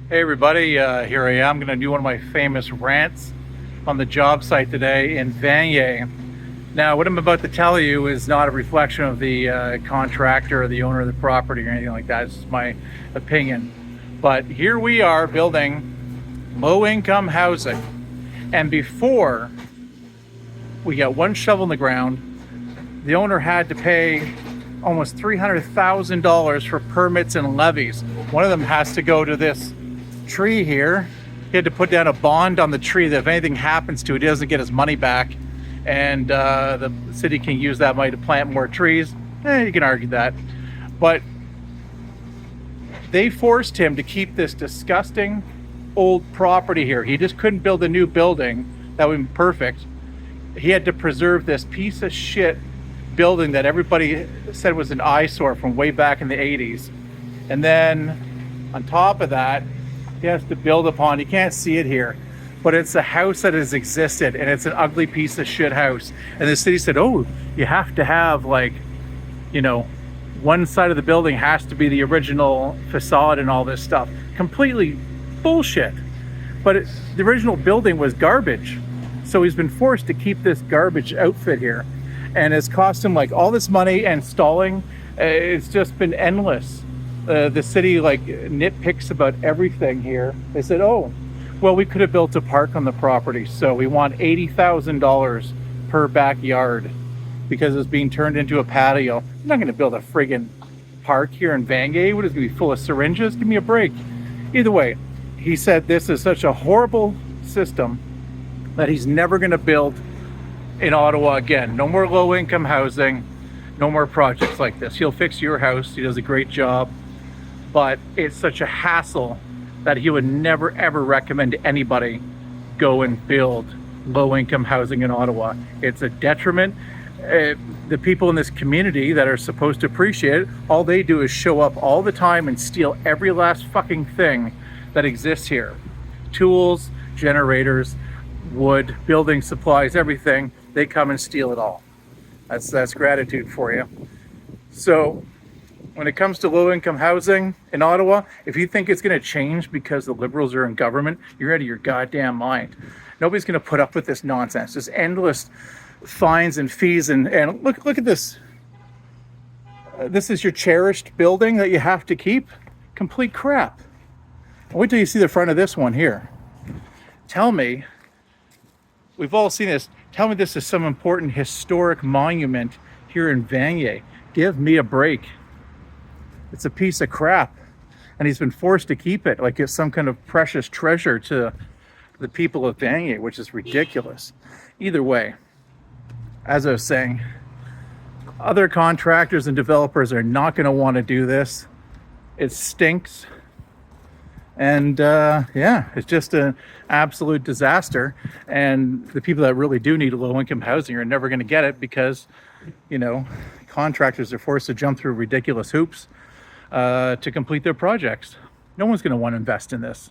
Hey everybody, here I am going to do one of my famous rants on the job site today in Vanier. Now, what I'm about to tell you is not a reflection of the contractor or the owner of the property or anything like that. It's just my opinion. But here we are building low-income housing. And before we got one shovel in the ground, the owner had to pay almost $300,000 for permits and levies. One of them has to go to this tree here. He had to put down a bond on the tree that if anything happens to it, he doesn't get his money back, and the city can use that money to plant more trees. You can argue that, but they forced him to keep this disgusting old property here. He just couldn't build a new building that would be perfect. He had to preserve this piece of shit building that everybody said was an eyesore from way back in the 80s. And then on top of that, he has to build upon, you can't see it here, but it's a house that has existed, and it's an ugly piece of shit house. And the city said, oh, you have to have, like, one side of the building has to be the original facade and all this stuff. Completely bullshit. But the original building was garbage. So he's been forced to keep this garbage outfit here. And it's cost him like all this money and stalling. It's just been endless. The city like nitpicks about everything here. They said, oh, well, we could have built a park on the property, so we want $80,000 per backyard because it's being turned into a patio. I'm not going to build a friggin' park here in Vanier. What is it going to be, full of syringes? Give me a break. Either way, he said this is such a horrible system that he's never going to build in Ottawa again. No more low-income housing, no more projects like this. He'll fix your house. He does a great job. But it's such a hassle that he would never ever recommend anybody go and build low-income housing in Ottawa. It's a detriment. The people in this community that are supposed to appreciate it, all they do is show up all the time and steal every last fucking thing that exists here. Tools, generators, wood, building supplies, everything. They come and steal it all. That's gratitude for you. So when it comes to low-income housing in Ottawa, if you think it's going to change because the Liberals are in government, you're out of your goddamn mind. Nobody's going to put up with this nonsense. Just endless fines and fees. And look at this. This is your cherished building that you have to keep? Complete crap. Wait till you see the front of this one here. Tell me, we've all seen this. Tell me this is some important historic monument here in Vanier. Give me a break. It's a piece of crap, and he's been forced to keep it like it's some kind of precious treasure to the people of Vanier, which is ridiculous. Either way, as I was saying, other contractors and developers are not going to want to do this. It stinks. And it's just an absolute disaster. And the people that really do need low-income housing are never going to get it because, contractors are forced to jump through ridiculous hoops to complete their projects. No one's going to want to invest in this.